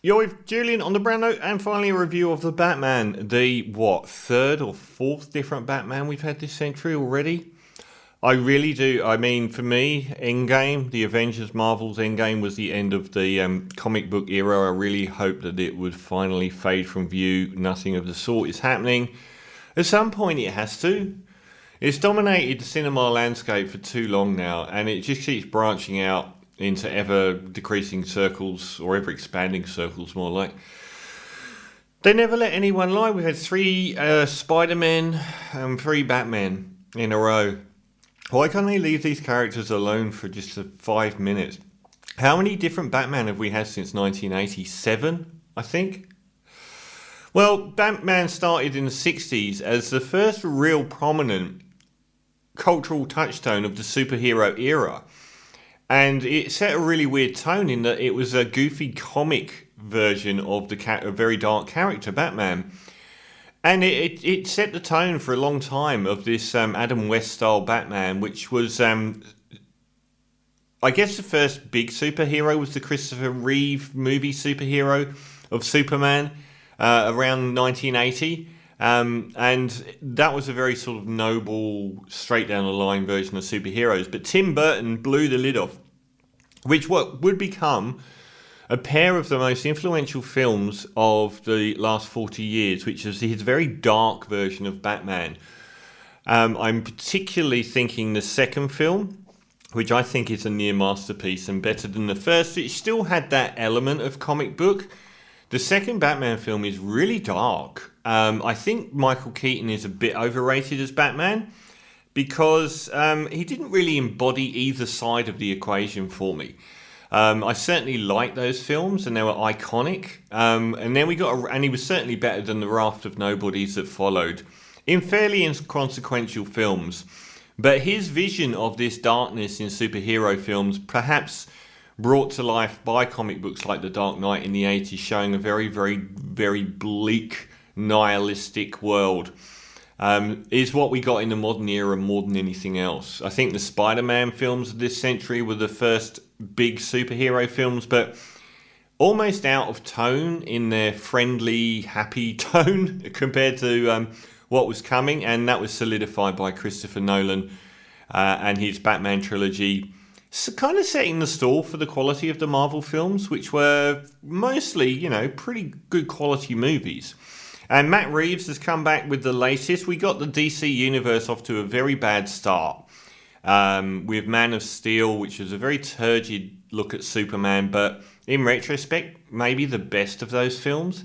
You're with Julian on the Brown Note, and finally a review of the Batman. The, third or fourth different Batman we've had this century already? I really do. I mean, for me, Endgame, the Avengers Marvel's Endgame was the end of the comic book era. I really hope that it would finally fade from view. Nothing of the sort is happening. At some point it has to. It's dominated the cinema landscape for too long now, and it just keeps branching out into ever decreasing circles, or ever expanding circles more like. They never let anyone lie. We've had three Spider-Men and three Batmen in a row. Why can't they leave these characters alone for just 5 minutes? How many different Batman have we had since 1987, I think? Well, Batman started in the 60s as the first real prominent cultural touchstone of the superhero era. And it set a really weird tone in that it was a goofy comic version of a very dark character, Batman. And it set the tone for a long time of this Adam West style Batman, which was, I guess the first big superhero was the Christopher Reeve movie superhero of Superman around 1980. And that was a very sort of noble, straight down the line version of superheroes. But Tim Burton blew the lid off, which what would become a pair of the most influential films of the last 40 years, which is his very dark version of Batman. I'm particularly thinking the second film, which I think is a near masterpiece and better than the first. It still had that element of comic book. The second Batman film is really dark. I think Michael Keaton is a bit overrated as Batman because he didn't really embody either side of the equation for me. I certainly liked those films and they were iconic. And then and he was certainly better than the raft of nobodies that followed in fairly inconsequential films. But his vision of this darkness in superhero films, perhaps brought to life by comic books like The Dark Knight in the 80s, showing a very, very, very bleak, nihilistic world, is what we got in the modern era more than anything else. I think the Spider-Man films of this century were the first big superhero films, but almost out of tone in their friendly, happy tone compared to what was coming, and that was solidified by Christopher Nolan and his Batman trilogy. So kind of setting the stall for the quality of the Marvel films, which were mostly, pretty good quality movies. And Matt Reeves has come back with the latest. We got the DC Universe off to a very bad start with Man of Steel, which was a very turgid look at Superman, but in retrospect, maybe the best of those films.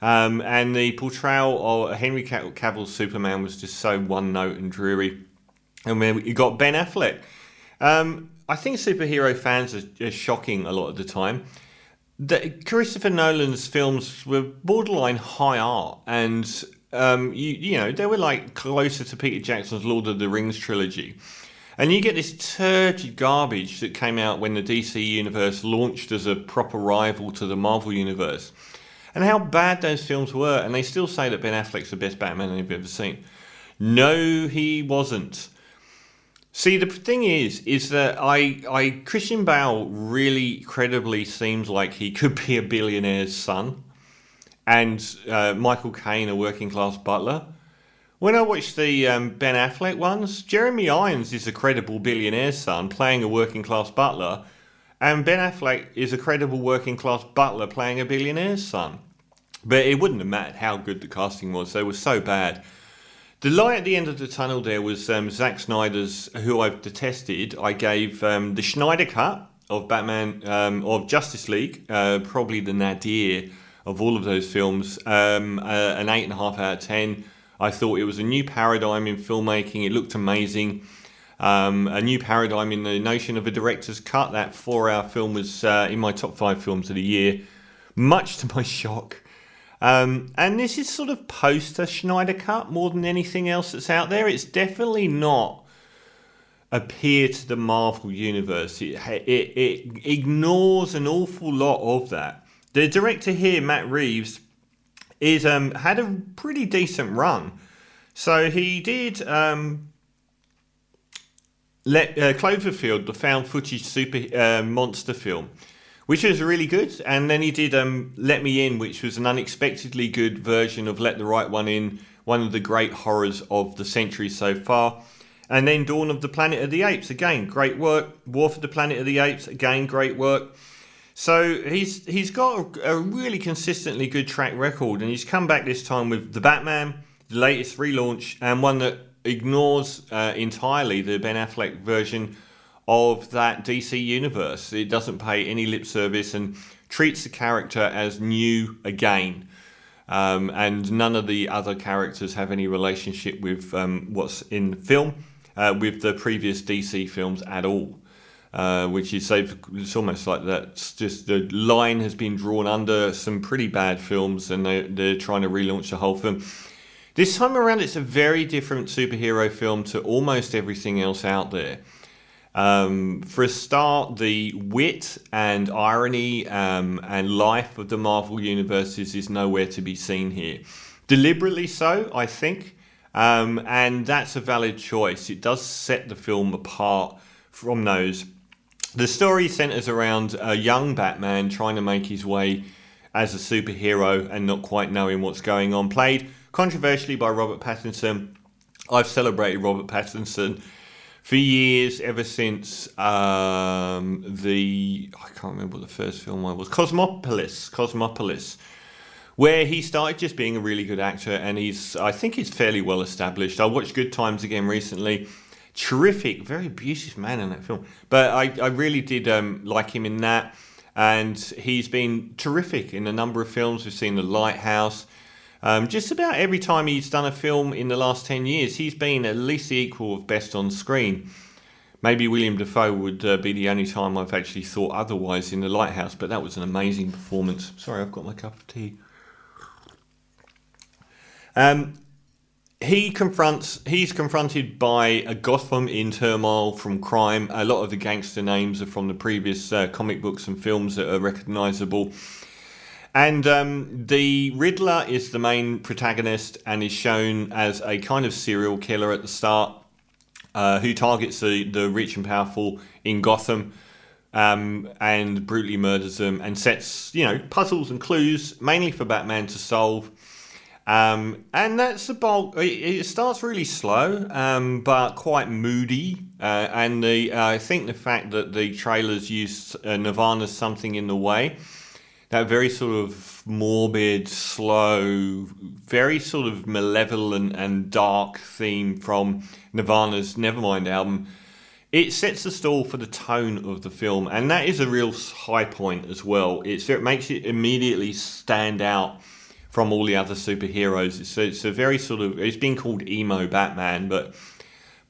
And the portrayal of Henry Cavill's Superman was just so one note and dreary. And then you got Ben Affleck. I think superhero fans are shocking a lot of the time. Christopher Nolan's films were borderline high art, and they were like closer to Peter Jackson's Lord of the Rings trilogy. And you get this turgid garbage that came out when the DC universe launched as a proper rival to the Marvel universe. And how bad those films were, and they still say that Ben Affleck's the best Batman they've ever seen. No, he wasn't. See, the thing is that Christian Bale really credibly seems like he could be a billionaire's son, and Michael Caine a working class butler. When I watch the Ben Affleck ones, Jeremy Irons is a credible billionaire's son playing a working class butler, and Ben Affleck is a credible working class butler playing a billionaire's son. But it wouldn't have mattered how good the casting was; they were so bad. The light at the end of the tunnel there was Zack Snyder's, who I've detested. I gave the Snyder cut of Batman, of Justice League, probably the nadir of all of those films, an 8.5 out of 10. I thought it was a new paradigm in filmmaking. It looked amazing. A new paradigm in the notion of a director's cut. That 4-hour film was in my top 5 films of the year, much to my shock. And this is sort of post a Snyder cut more than anything else that's out there. It's definitely not a peer to the Marvel universe. It ignores an awful lot of that. The director here, Matt Reeves, is had a pretty decent run. So he did Cloverfield, the found footage super monster film, which was really good. And then he did Let Me In, which was an unexpectedly good version of Let the Right One In, one of the great horrors of the century so far. And then Dawn of the Planet of the Apes, again, great work. War for the Planet of the Apes, again, great work. So he's got a really consistently good track record, and he's come back this time with The Batman, the latest relaunch, and one that ignores entirely the Ben Affleck version of that DC universe. It doesn't pay any lip service and treats the character as new again. And none of the other characters have any relationship with what's in the film, with the previous DC films at all. Which is, it's almost like that's just the line has been drawn under some pretty bad films, and they're trying to relaunch the whole film. This time around, it's a very different superhero film to almost everything else out there. For a start, the wit and irony and life of the Marvel Universe is nowhere to be seen here. Deliberately so, I think, and that's a valid choice. It does set the film apart from those. The story centers around a young Batman trying to make his way as a superhero and not quite knowing what's going on. Played controversially by Robert Pattinson. I've celebrated Robert Pattinson for years, ever since I can't remember what the first film was, Cosmopolis, where he started just being a really good actor, and I think he's fairly well established. I watched Good Times again recently. Terrific, very abusive man in that film. But I really did like him in that. And he's been terrific in a number of films. We've seen The Lighthouse. Just about every time he's done a film in the last 10 years, he's been at least the equal of best on screen. Maybe William Dafoe would be the only time I've actually thought otherwise in The Lighthouse, but that was an amazing performance. Sorry, I've got my cup of tea. He's confronted by a Gotham in turmoil from crime. A lot of the gangster names are from the previous comic books and films that are recognisable. And the Riddler is the main protagonist and is shown as a kind of serial killer at the start who targets the rich and powerful in Gotham and brutally murders them and sets, puzzles and clues mainly for Batman to solve. And that's the bulk. It starts really slow, but quite moody. And I think the fact that the trailers use Nirvana's Something in the Way, that very sort of morbid, slow, very sort of malevolent and dark theme from Nirvana's Nevermind album, it sets the stall for the tone of the film. And that is a real high point as well. It makes it immediately stand out from all the other superheroes. It's a very sort of, it's been called emo Batman, but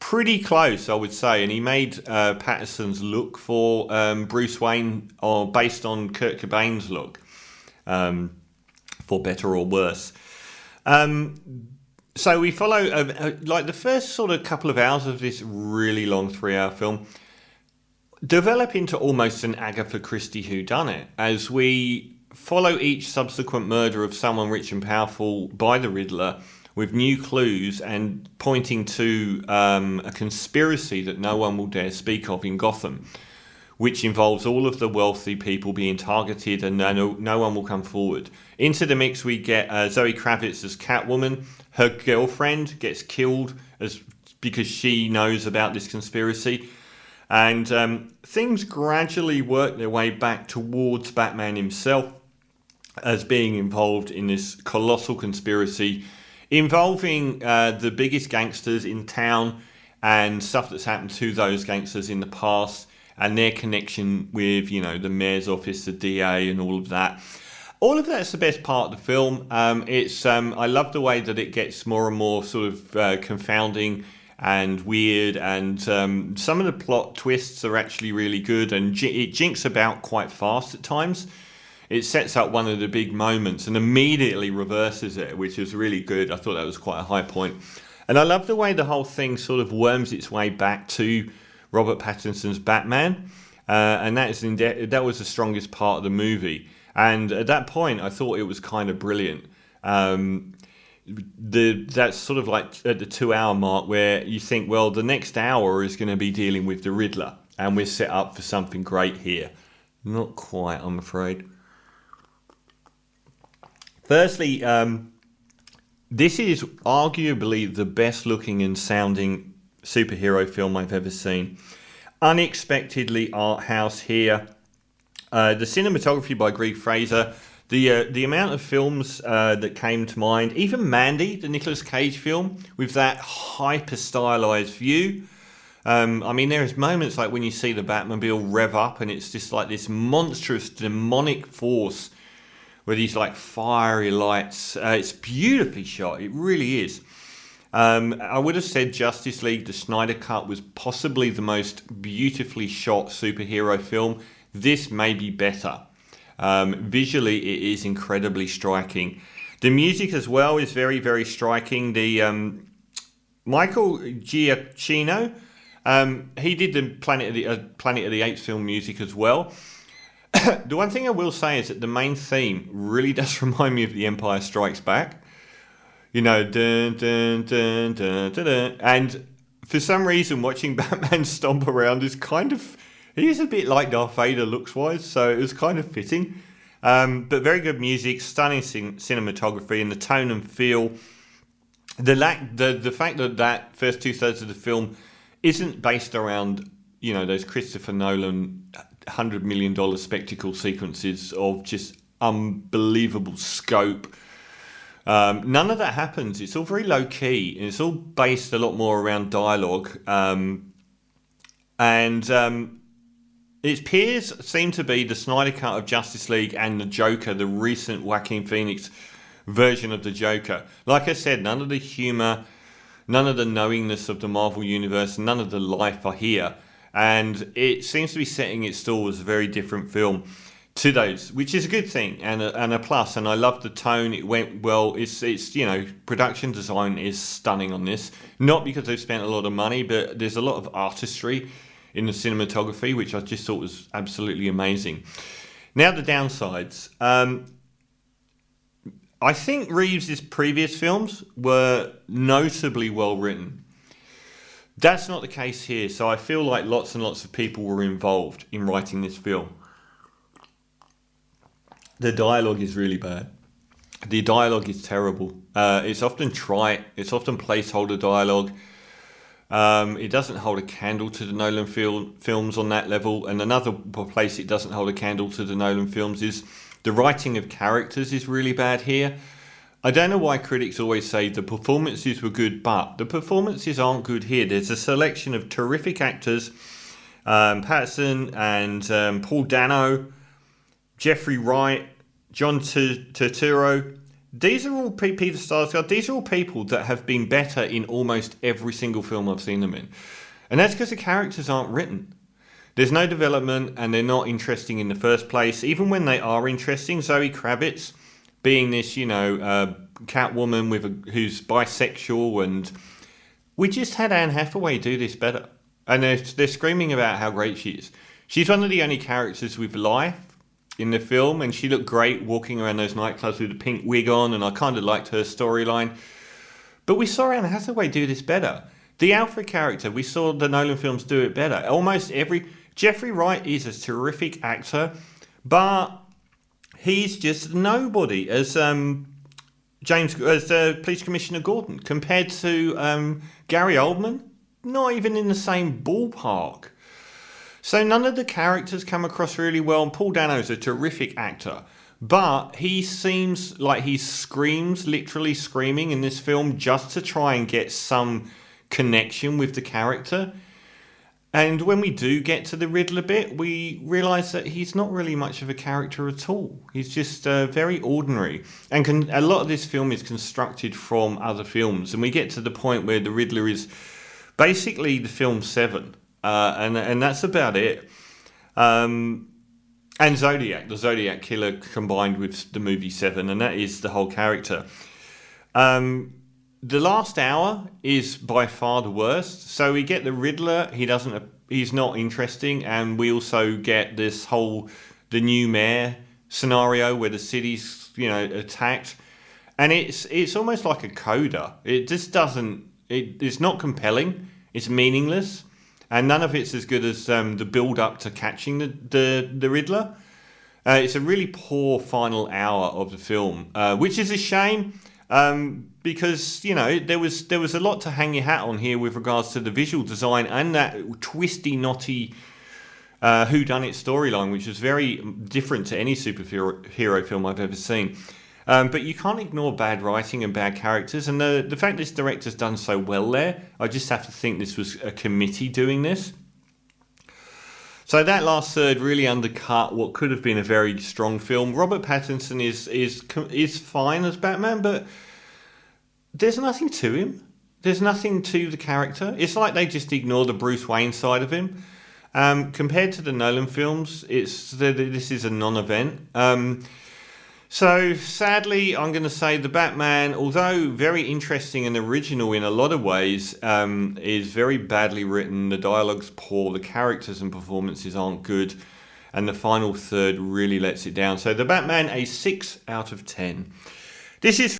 pretty close, I would say. And he made Pattinson's look for Bruce Wayne based on Kurt Cobain's look, for better or worse. So we follow, like the first sort of couple of hours of this really long 3-hour film develop into almost an Agatha Christie whodunit, as we follow each subsequent murder of someone rich and powerful by the Riddler with new clues and pointing to a conspiracy that no one will dare speak of in Gotham, which involves all of the wealthy people being targeted and no one will come forward. Into the mix we get Zoe Kravitz as Catwoman. Her girlfriend gets killed because she knows about this conspiracy. And things gradually work their way back towards Batman himself as being involved in this colossal conspiracy involving the biggest gangsters in town and stuff that's happened to those gangsters in the past and their connection with, the mayor's office, the DA and all of that. All of that's the best part of the film. I love the way that it gets more and more sort of confounding and weird, and some of the plot twists are actually really good, and it jinks about quite fast at times. It sets up one of the big moments and immediately reverses it, which is really good. I thought that was quite a high point. And I love the way the whole thing sort of worms its way back to Robert Pattinson's Batman. And that was the strongest part of the movie. And at that point, I thought it was kind of brilliant. That's sort of like at the 2-hour mark where you think, well, the next hour is going to be dealing with the Riddler. And we're set up for something great here. Not quite, I'm afraid. Firstly, this is arguably the best looking and sounding superhero film I've ever seen. Unexpectedly art house here. The cinematography by Greg Fraser. The amount of films that came to mind, even Mandy, the Nicolas Cage film, with that hyper-stylized view. I mean, there's moments like when you see the Batmobile rev up and it's just like this monstrous demonic force with these like fiery lights. It's beautifully shot. It really is. I would have said Justice League, the Snyder Cut, was possibly the most beautifully shot superhero film. This may be better. Visually, it is incredibly striking. The music as well is very, very striking. The Michael Giacchino, he did the Planet of the Apes film music as well. The one thing I will say is that the main theme really does remind me of The Empire Strikes Back. You know, dun, dun, dun, dun, dun, dun. And for some reason, watching Batman stomp around is kind of... He is a bit like Darth Vader looks-wise, so it was kind of fitting. But very good music, stunning cinematography, and the tone and feel. The fact that first two-thirds of the film isn't based around, you know, those Christopher Nolan $100 million spectacle sequences of just unbelievable scope. None of that happens. It's all very low-key, and it's all based a lot more around dialogue. Its peers seem to be the Snyder Cut of Justice League and the Joker, the recent Joaquin Phoenix version of the Joker. Like I said, none of the humour, none of the knowingness of the Marvel Universe, none of the life are here. And it seems to be setting its stall as a very different film to those, which is a good thing and a plus. And I love the tone. It went well. It's you know, production design is stunning on this. Not because they've spent a lot of money, but there's a lot of artistry in the cinematography, which I just thought was absolutely amazing. Now the downsides. I think Reeves' previous films were notably well written. That's not the case here, so I feel like lots and lots of people were involved in writing this film. The dialogue is really bad. The dialogue is terrible. It's often trite. It's often placeholder dialogue. It doesn't hold a candle to the Nolan films on that level. And another place it doesn't hold a candle to the Nolan films is the writing of characters is really bad here. I don't know why critics always say the performances were good, but the performances aren't good here. There's a selection of terrific actors, Pattinson and Paul Dano, Jeffrey Wright, John Turturro. These are all Peter Sarsgaard. These are all people that have been better in almost every single film I've seen them in. And that's because the characters aren't written. There's no development and they're not interesting in the first place. Even when they are interesting, Zoe Kravitz being this, you know, Catwoman who's bisexual, and we just had Anne Hathaway do this better. And they're screaming about how great she is. She's one of the only characters with life in the film, and she looked great walking around those nightclubs with a pink wig on, and I kind of liked her storyline. But we saw Anne Hathaway do this better. The Alfred character, we saw the Nolan films do it better. Jeffrey Wright is a terrific actor, but he's just nobody as Police Commissioner Gordon compared to Gary Oldman. Not even in the same ballpark. So none of the characters come across really well. And Paul Dano's a terrific actor, but he seems like he screams, literally screaming in this film just to try and get some connection with the character. And when we do get to the Riddler bit, we realise that he's not really much of a character at all. He's just very ordinary. And a lot of this film is constructed from other films. And we get to the point where the Riddler is basically the film Seven. And that's about it. And Zodiac, the Zodiac Killer combined with the movie Seven. And that is the whole character. The last hour is by far the worst. So we get the Riddler. He's not interesting, and we also get this the new mayor scenario where the city's, you know, attacked, and it's almost like a coda. It just doesn't. It's not compelling. It's meaningless, and none of it's as good as the build up to catching the Riddler. It's a really poor final hour of the film, which is a shame, because there was a lot to hang your hat on here with regards to the visual design and that twisty, knotty whodunit storyline, which was very different to any superhero film I've ever seen. But you can't ignore bad writing and bad characters, and the fact this director's done so well there, I just have to think this was a committee doing this. So that last third really undercut what could have been a very strong film. Robert Pattinson is fine as Batman, but there's nothing to him. There's nothing to the character. It's like they just ignore the Bruce Wayne side of him. Compared to the Nolan films, this is a non-event. So sadly, I'm going to say the Batman, although very interesting and original in a lot of ways, is very badly written. The dialogue's poor, the characters and performances aren't good, and the final third really lets it down. So the Batman, a 6 out of 10. This is